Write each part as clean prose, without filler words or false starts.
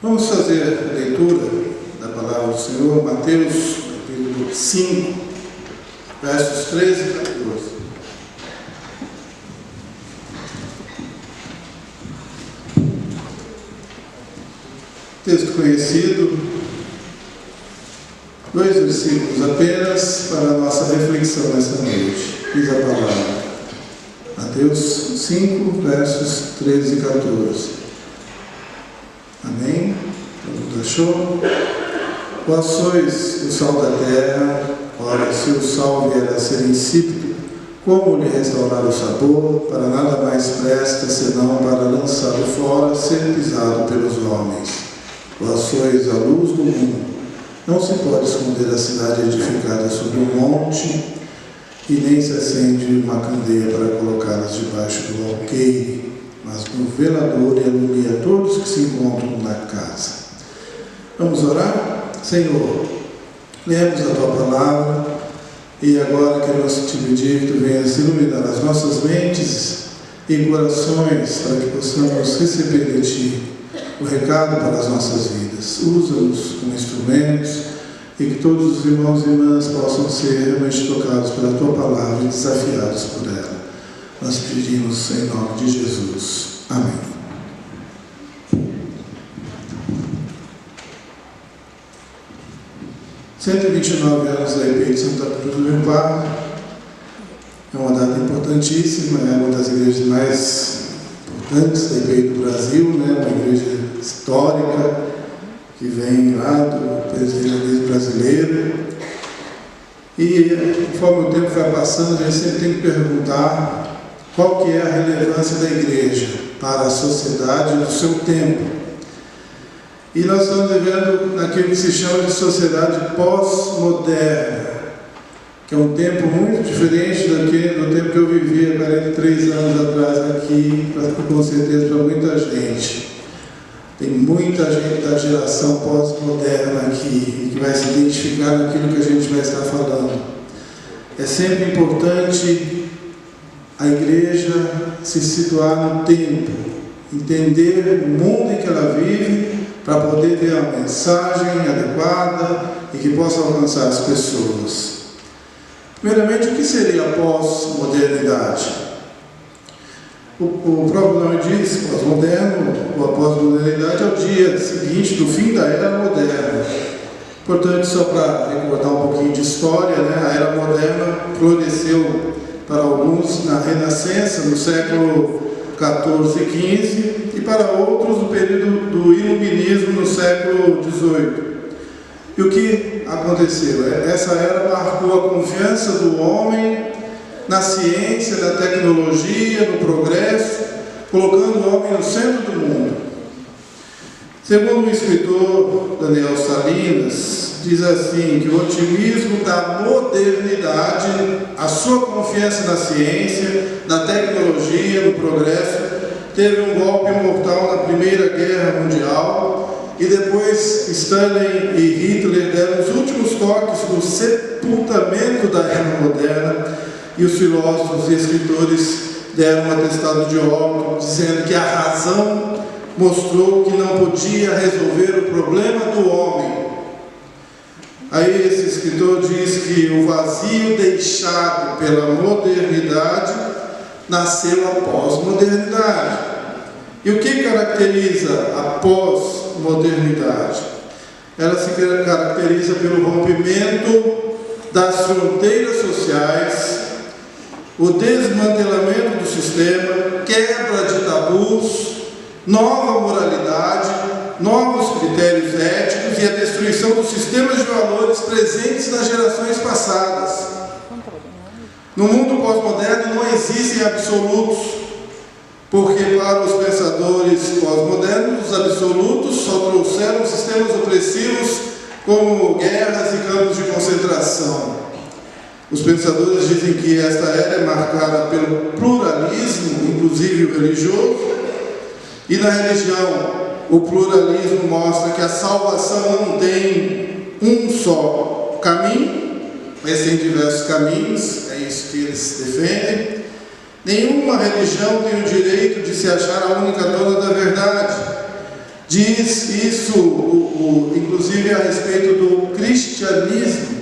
Vamos fazer a leitura da palavra do Senhor, Mateus, capítulo 5, versos 13 e 14. Texto conhecido, 2 versículos apenas para a nossa reflexão nesta noite. Diz a palavra. Mateus 5, versos 13 e 14. Amém? Todo mundo achou? Vós sois o sal da terra. Ora, se o sal vier a ser insípido, como lhe restaurar o sabor? Para nada mais presta, senão para lançá-lo fora, ser pisado pelos homens. Vós sois a luz do mundo. Não se pode esconder a cidade edificada sobre um monte, e nem se acende uma candeia para colocá-las debaixo do alqueire, mas no velador, e alumia todos que se encontram na casa. Vamos orar? Senhor, lemos a Tua palavra, e agora queremos Te pedir que Tu venhas iluminar as nossas mentes e corações, para que possamos receber de Ti o recado para as nossas vidas. Usa-nos como instrumentos, e que todos os irmãos e irmãs possam ser realmente tocados pela Tua palavra e desafiados por ela. Nós pedimos em nome de Jesus. Amém. (129 anos da IPI de Santa Cruz do Rio Pardo). É uma data importantíssima, é uma das igrejas mais importantes da IPI do Brasil, né? Uma igreja histórica, que vem lá do presbiterianismo brasileiro. E, conforme o tempo vai passando, a gente sempre tem que perguntar qual que é a relevância da igreja para a sociedade no seu tempo. E nós estamos vivendo naquilo que se chama de sociedade pós-moderna, que é um tempo muito diferente do tempo que eu vivi há 43 anos atrás aqui, com certeza para muita gente. Tem muita gente da geração pós-moderna aqui que vai se identificar naquilo que a gente vai estar falando. É sempre importante a igreja se situar no tempo, entender o mundo em que ela vive, para poder ter uma mensagem adequada e que possa alcançar as pessoas. Primeiramente, o que seria a pós-modernidade? O próprio nome diz, pós-moderno, ou a pós-modernidade é o dia seguinte do fim da era moderna. Portanto, só para recordar um pouquinho de história, né, a era moderna floresceu para alguns na Renascença, no século XIV e XV, e para outros no período do Iluminismo, no século XVIII. E o que aconteceu? Essa era marcou a confiança do homem na ciência, na tecnologia, no progresso, colocando o homem no centro do mundo. Segundo o escritor Daniel Salinas, diz assim, que o otimismo da modernidade, a sua confiança na ciência, na tecnologia, no progresso, teve um golpe mortal na Primeira Guerra Mundial, e depois Stalin e Hitler deram os últimos toques no sepultamento da era moderna, e os filósofos e escritores deram um atestado de óbito, dizendo que a razão mostrou que não podia resolver o problema do homem. Aí esse escritor diz que o vazio deixado pela modernidade nasceu a pós-modernidade. E o que caracteriza a pós-modernidade? Ela se caracteriza pelo rompimento das fronteiras sociais, o desmantelamento do sistema, quebra de tabus, nova moralidade, novos critérios éticos e a destruição dos sistemas de valores presentes nas gerações passadas. No mundo pós-moderno não existem absolutos, porque para os pensadores pós-modernos, os absolutos só trouxeram sistemas opressivos como guerras e campos de concentração. Os pensadores dizem que esta era é marcada pelo pluralismo, inclusive o religioso, e na religião o pluralismo mostra que a salvação não tem um só caminho, mas tem diversos caminhos, é isso que eles defendem. Nenhuma religião tem o direito de se achar a única dona da verdade. Diz isso, inclusive, a respeito do cristianismo.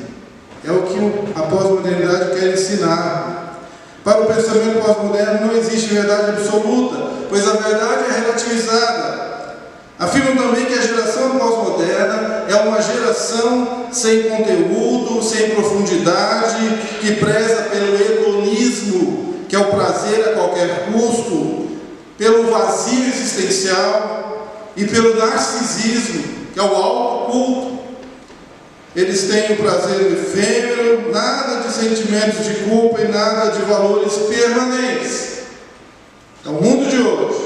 É o que a pós-modernidade quer ensinar. Para o pensamento pós-moderno não existe verdade absoluta, pois a verdade é relativizada. Afirmam também que a geração pós-moderna é uma geração sem conteúdo, sem profundidade, que preza pelo hedonismo, que é o prazer a qualquer custo, pelo vazio existencial e pelo narcisismo, que é o autoculto. Eles têm o prazer efêmero, nada de sentimentos de culpa e nada de valores permanentes. É o mundo de hoje.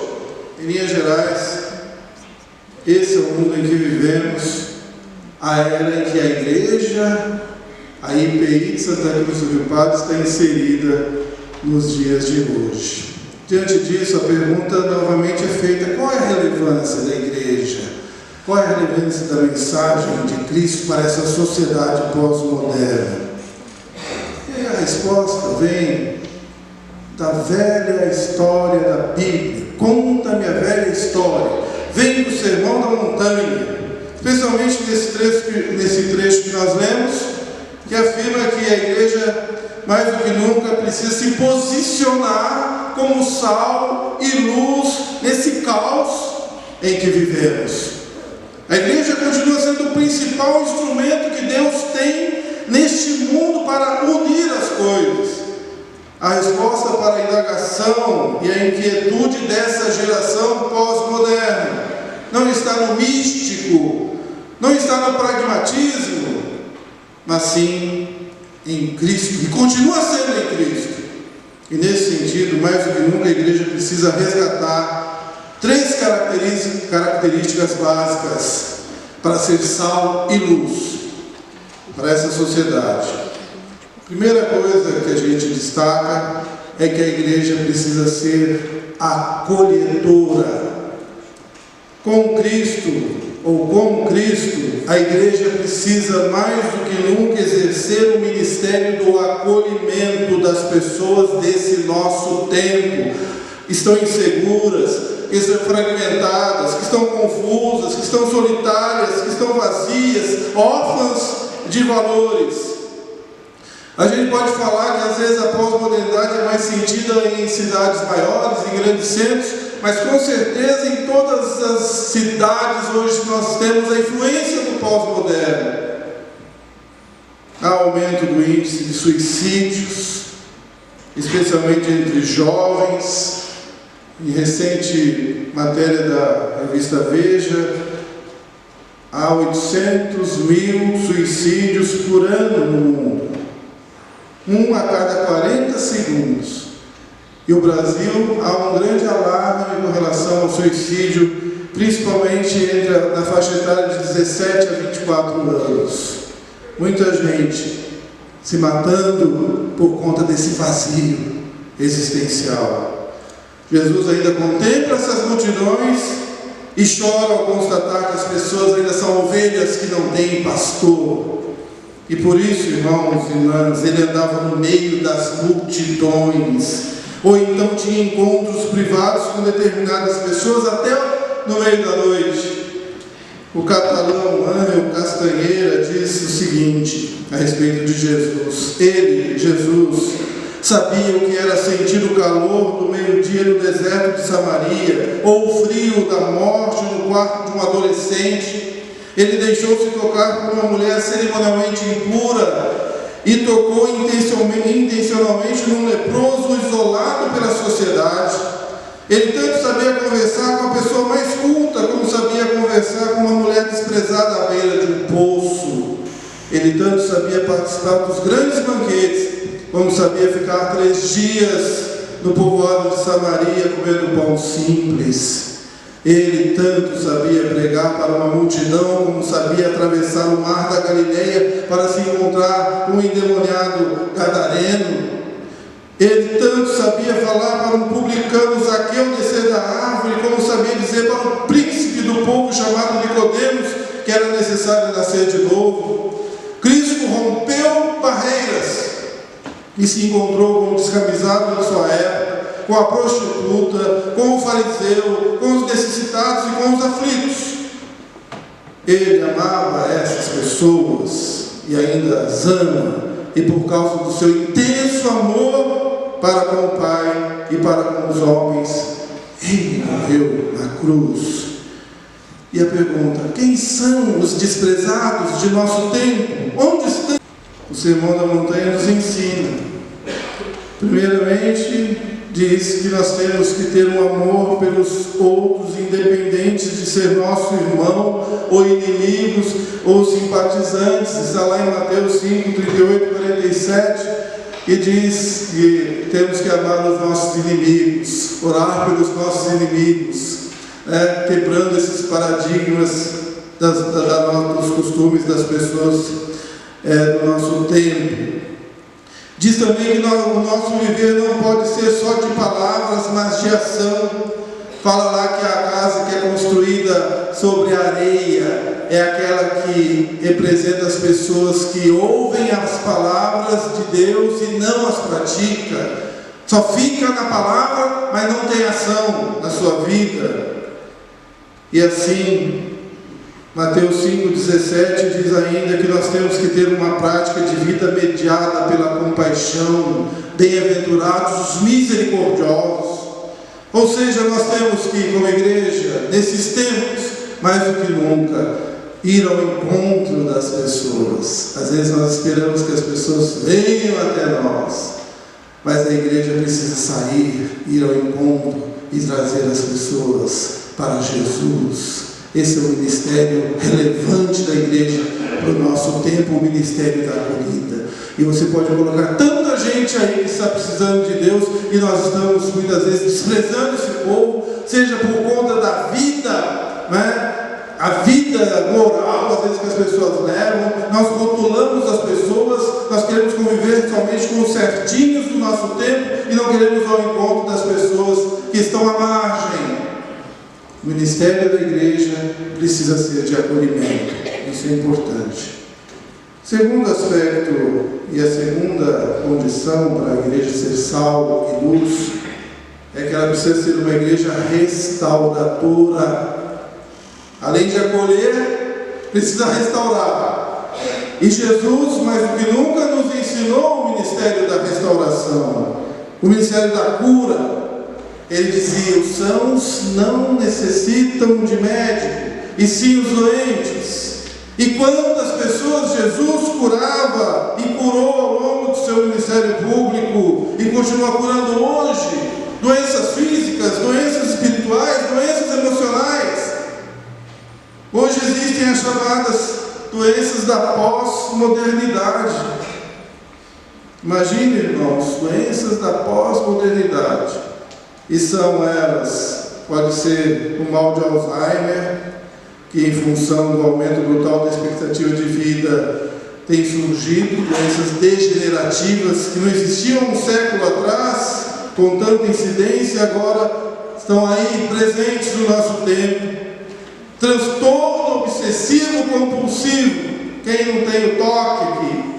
Em linhas gerais, esse é o mundo em que vivemos, a era em que a igreja, a IPI de Santa Cruz do Rio Pardo, está inserida nos dias de hoje. Diante disso, a pergunta novamente é feita: qual é a relevância da igreja? Qual é a relevância da mensagem de Cristo para essa sociedade pós-moderna? E a resposta vem da velha história da Bíblia. Conta-me a velha história. Vem do Sermão da Montanha, especialmente nesse trecho que nós lemos, que afirma que a igreja, mais do que nunca, precisa se posicionar como sal e luz nesse caos em que vivemos. A igreja continua sendo o principal instrumento que Deus tem neste mundo para unir as coisas. A resposta para a indagação e a inquietude dessa geração pós-moderna não está no místico, não está no pragmatismo, mas sim em Cristo, e continua sendo em Cristo. E nesse sentido, mais do que nunca, a igreja precisa resgatar 3 características básicas para ser sal e luz para essa sociedade. A primeira coisa que a gente destaca é que a igreja precisa ser acolhedora. Com Cristo, ou como Cristo, a igreja precisa mais do que nunca exercer o ministério do acolhimento das pessoas desse nosso tempo. Estão inseguras, que estão fragmentadas, que estão confusas, que estão solitárias, que estão vazias, órfãs de valores. A gente pode falar que às vezes a pós-modernidade é mais sentida em cidades maiores, em grandes centros, mas com certeza em todas as cidades hoje nós temos a influência do pós-moderno. Há aumento do índice de suicídios, especialmente entre jovens. Em recente matéria da revista Veja, há 800 mil suicídios por ano no mundo, 1 a cada 40 segundos. E o Brasil, há um grande alarme com relação ao suicídio, principalmente na faixa etária de 17 a 24 anos. Muita gente se matando por conta desse vazio existencial. Jesus ainda contempla essas multidões e chora ao constatar que as pessoas ainda são ovelhas que não têm pastor. E por isso, irmãos e irmãs, ele andava no meio das multidões, ou então tinha encontros privados com determinadas pessoas até no meio da noite. O catalão Ángel Castanheira disse o seguinte a respeito de Jesus: ele, Jesus, sabia o que era sentir o calor do meio-dia no deserto de Samaria, ou o frio da morte no quarto de um adolescente. Ele deixou-se tocar por uma mulher cerimonialmente impura e tocou intencionalmente num leproso isolado pela sociedade. Ele tanto sabia conversar com a pessoa mais culta, como sabia conversar com uma mulher desprezada à beira de um poço. Ele tanto sabia participar dos grandes banquetes, como sabia ficar 3 dias no povoado de Samaria comendo pão simples. Ele tanto sabia pregar para uma multidão, como sabia atravessar o mar da Galileia para se encontrar com um endemoniado gadareno. Ele tanto sabia falar para um publicano Zaqueu descer da árvore, como sabia dizer para um príncipe do povo chamado Nicodemos que era necessário nascer de novo. Cristo rompeu barreiras e se encontrou com um descamisado da sua época, com a prostituta, com o fariseu, com os necessitados e com os aflitos. Ele amava essas pessoas e ainda as ama, e por causa do seu intenso amor para com o Pai e para com os homens, ele morreu na cruz. E a pergunta: quem são os desprezados de nosso tempo? Onde estão? O Sermão da Montanha nos ensina. Primeiramente, diz que nós temos que ter um amor pelos outros, independentes de ser nosso irmão, ou inimigos, ou simpatizantes. Está lá em Mateus 5, 38, 47, e diz que temos que amar os nossos inimigos, orar pelos nossos inimigos, quebrando esses paradigmas dos costumes das pessoas do nosso tempo. Diz também que o nosso viver não pode ser só de palavras, mas de ação. Fala lá que a casa que é construída sobre a areia é aquela que representa as pessoas que ouvem as palavras de Deus e não as praticam. Só fica na palavra, mas não tem ação na sua vida. E assim, Mateus 5,17 diz ainda que nós temos que ter uma prática de vida mediada pela compaixão. Bem-aventurados os misericordiosos. Ou seja, nós temos que, como igreja, nesses tempos, mais do que nunca, ir ao encontro das pessoas. Às vezes nós esperamos que as pessoas venham até nós, mas a igreja precisa sair, ir ao encontro e trazer as pessoas para Jesus. Esse é o ministério relevante da igreja para o nosso tempo, o ministério da acolhida. E você pode colocar tanta gente aí que está precisando de Deus, e nós estamos muitas vezes desprezando esse povo, seja por conta da vida, a vida moral, às vezes, que as pessoas levam. Nós rotulamos as pessoas, nós queremos conviver somente com os certinhos do nosso tempo, e não queremos ao encontro das pessoas que estão à margem. O ministério da igreja precisa ser de acolhimento, isso é importante. Segundo aspecto, e a segunda condição para a igreja ser sal e luz, é que ela precisa ser uma igreja restauradora. Além de acolher, precisa restaurar. E Jesus, mais do que nunca, nos ensinou o ministério da restauração, o ministério da cura. Ele dizia: os sãos não necessitam de médico, e sim os doentes. E quantas pessoas Jesus curava e curou ao longo do seu ministério público, e continua curando hoje: doenças físicas, doenças espirituais, doenças emocionais. Hoje existem as chamadas doenças da pós-modernidade. Imagine, irmãos, doenças da pós-modernidade. E são elas, pode ser o mal de Alzheimer, que em função do aumento brutal da expectativa de vida tem surgido, doenças degenerativas que não existiam um século atrás, com tanta incidência, agora estão aí presentes no nosso tempo. Transtorno obsessivo compulsivo, quem não tem o toque aqui,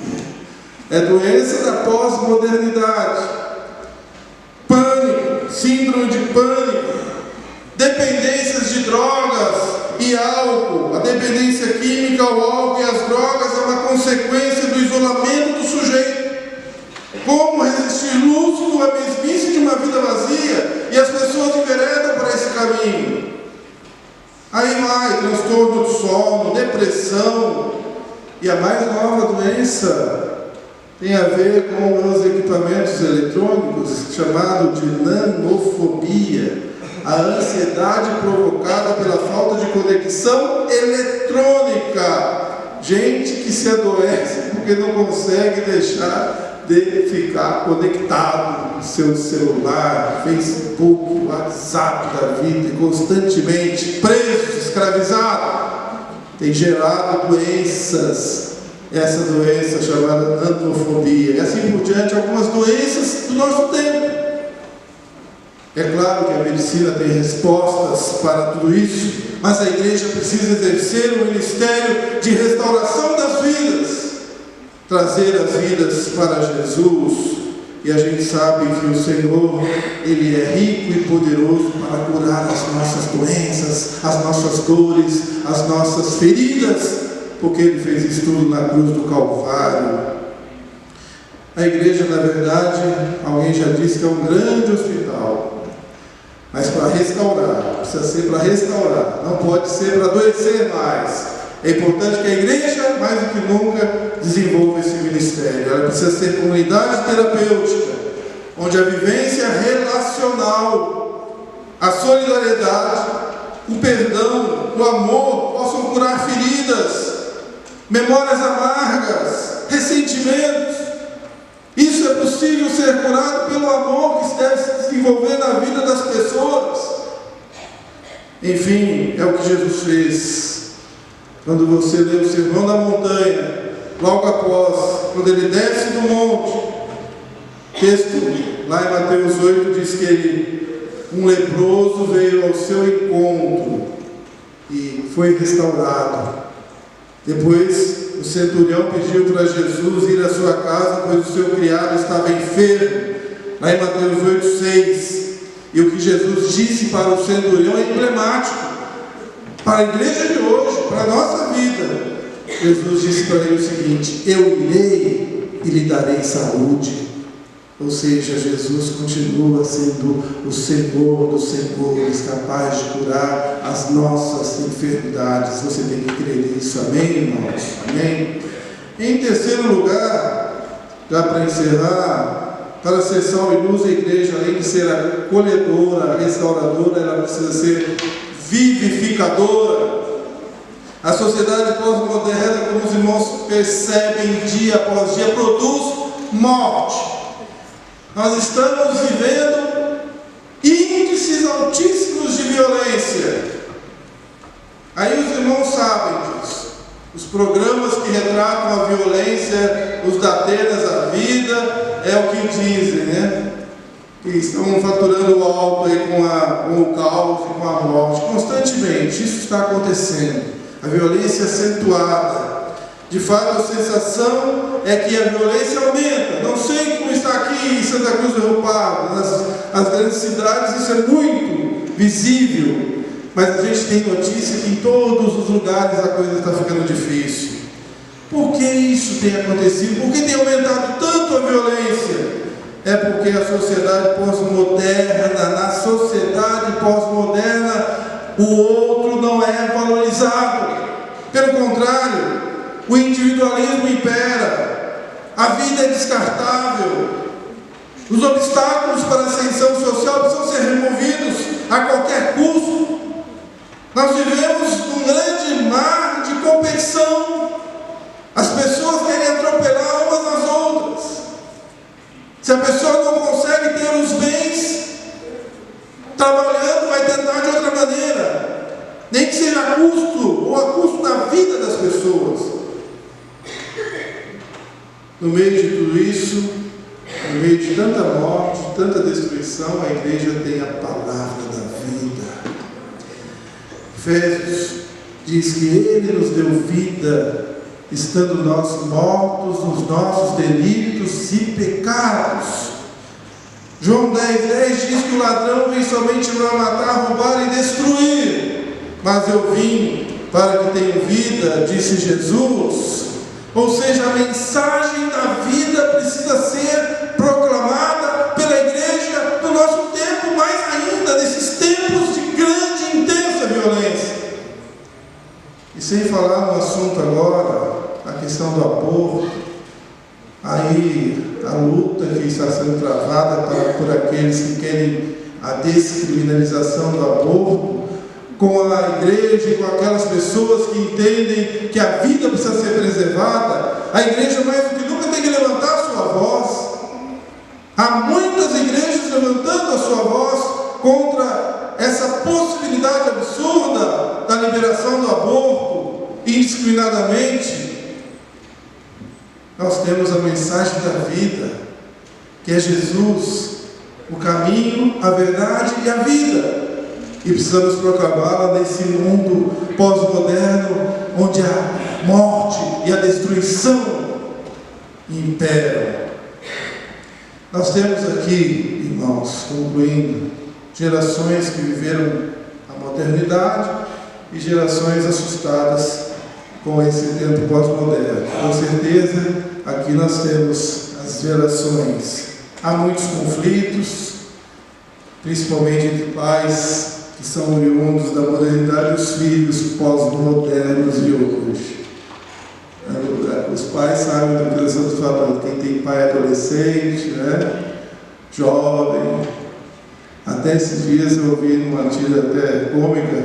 é doença da pós-modernidade. Pânico, síndrome de pânico, dependências de drogas e álcool. A dependência química ao álcool e às drogas é uma consequência do isolamento do sujeito. Como resistir lúcido à mesmice de uma vida vazia? E as pessoas enveredam para esse caminho. Aí vai transtorno do sono, depressão. E a mais nova doença tem a ver com os equipamentos eletrônicos, chamado de nanofobia, a ansiedade provocada pela falta de conexão eletrônica. Gente que se adoece porque não consegue deixar de ficar conectado no seu celular, Facebook, WhatsApp da vida, constantemente preso, escravizado. Tem gerado doenças. Essa doença chamada nanofobia, e assim por diante, algumas doenças do nosso tempo. É claro que a medicina tem respostas para tudo isso, mas a igreja precisa exercer um ministério de restauração das vidas, trazer as vidas para Jesus. E a gente sabe que o Senhor, Ele é rico e poderoso para curar as nossas doenças, as nossas dores, as nossas feridas, porque Ele fez isso tudo na cruz do Calvário. A igreja, na verdade, alguém já disse que é um grande hospital, mas para restaurar, precisa ser para restaurar, não pode ser para adoecer mais. É importante que a igreja, mais do que nunca, desenvolva esse ministério. Ela precisa ser comunidade terapêutica, onde a vivência relacional, a solidariedade, o perdão, o amor possam curar feridas, memórias amargas, ressentimentos. Isso é possível ser curado pelo amor que deve se desenvolver na vida das pessoas. Enfim, é o que Jesus fez. Quando você lê o Sermão da Montanha, logo após, quando ele desce do monte, texto lá em Mateus 8 diz que um leproso veio ao seu encontro e foi restaurado. Depois o centurião pediu para Jesus ir à sua casa, pois o seu criado estava enfermo, lá em Mateus 8,6. E o que Jesus disse para o centurião é emblemático para a igreja de hoje, para a nossa vida. Jesus disse para ele o seguinte: eu irei e lhe darei saúde. Ou seja, Jesus continua sendo o Senhor dos senhores, capaz de curar as nossas enfermidades. Você tem que crer nisso, amém, irmãos? Amém? Em terceiro lugar, já para encerrar, para ser sal e luz, a igreja, além de ser acolhedora, restauradora, ela precisa ser vivificadora. A sociedade pós-moderna, como os irmãos percebem dia após dia, produz morte. Nós estamos vivendo índices altíssimos de violência. Aí os irmãos sabem disso. Os programas que retratam a violência, os da Atenas à vida, é o que dizem, né? Que estão faturando alto aí com o caos e com a morte. Constantemente, isso está acontecendo. A violência acentuada. De fato, a sensação é que a violência aumenta. Não sei como está aqui em Santa Cruz do Rio Pardo, nas grandes cidades, isso é muito visível. Mas a gente tem notícia que em todos os lugares a coisa está ficando difícil. Por que isso tem acontecido? Por que tem aumentado tanto a violência? É porque a sociedade pós-moderna, na sociedade pós-moderna, o outro não é valorizado. Pelo contrário, o individualismo impera, a vida é descartável, os obstáculos para a ascensão social precisam ser removidos a qualquer custo. Nós vivemos num grande mar de competição, as pessoas querem atropelar umas às outras. Se a pessoa não consegue ter os bens, trabalhando vai tentar de outra maneira, nem que seja a custo, ou a custo da vida das pessoas. No meio de tudo isso, no meio de tanta morte, tanta destruição, a igreja tem a palavra da vida. Efésios diz que Ele nos deu vida, estando nós mortos nos nossos delitos e pecados. João 10,10 diz que o ladrão vem somente para matar, roubar e destruir. Mas eu vim para que tenham vida, disse Jesus. Ou seja, a mensagem da vida precisa ser proclamada pela igreja no nosso tempo, mais ainda nesses tempos de grande e intensa violência. E sem falar no assunto agora, a questão do aborto, aí a luta que está sendo travada por aqueles que querem a descriminalização do aborto, com a igreja e com aquelas pessoas que entendem que a vida precisa ser preservada, a igreja mais do que nunca tem que levantar a sua voz. Há muitas igrejas levantando a sua voz contra essa possibilidade absurda da liberação do aborto indiscriminadamente. Nós temos a mensagem da vida, que é Jesus, o caminho, a verdade e a vida. E precisamos proclamá-la nesse mundo pós-moderno, onde a morte e a destruição imperam. Nós temos aqui, irmãos, concluindo, gerações que viveram a modernidade e gerações assustadas com esse tempo pós-moderno. Com certeza, aqui nós temos as gerações. Há muitos conflitos, principalmente entre pais que são oriundos da modernidade e os filhos pós-modernos de hoje. Os pais sabem do que nós estamos falando. Quem tem pai adolescente, né? Jovem. Até esses dias eu ouvi numa tira até cômica.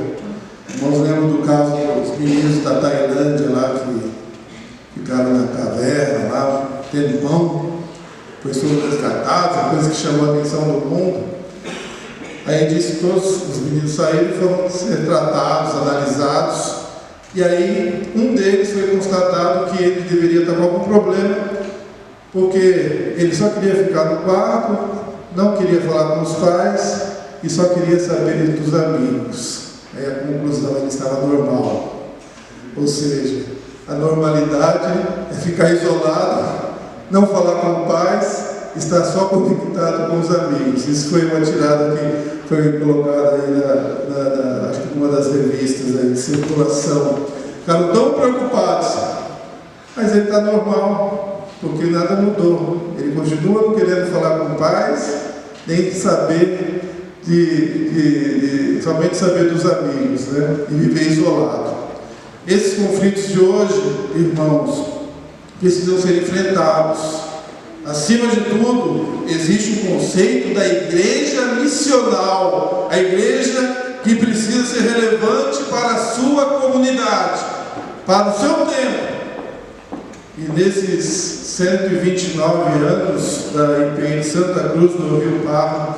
Nós lembramos do caso dos meninos da Tailândia lá que ficaram na caverna, lá, tendo pão, depois foram resgatados, a coisa que chamou a atenção do mundo. Aí disse que todos os meninos saíram e foram ser tratados, analisados, e aí um deles foi constatado que ele deveria estar com algum problema, porque ele só queria ficar no quarto, não queria falar com os pais e só queria saber dos amigos. Aí a conclusão, ele estava normal. Ou seja, a normalidade é ficar isolado, não falar com pais, estar só conectado com os amigos. Isso foi uma tirada que foi colocada aí acho que numa das revistas aí de circulação. Ficaram tão preocupados, mas ele está normal, porque nada mudou. Ele continua não querendo falar com pais, nem saber somente saber dos amigos, né? E viver isolado. Esses conflitos de hoje, irmãos, precisam ser enfrentados. Acima de tudo, existe um conceito da igreja missional, a igreja que precisa ser relevante para a sua comunidade, para o seu tempo. E nesses 129 anos da IPN de Santa Cruz do Rio Pardo,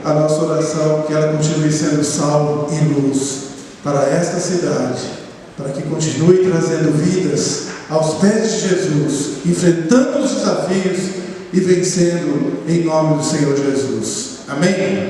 a nossa oração é que ela continue sendo sal e luz para esta cidade, para que continue trazendo vidas aos pés de Jesus, enfrentando os desafios e vencendo em nome do Senhor Jesus. Amém?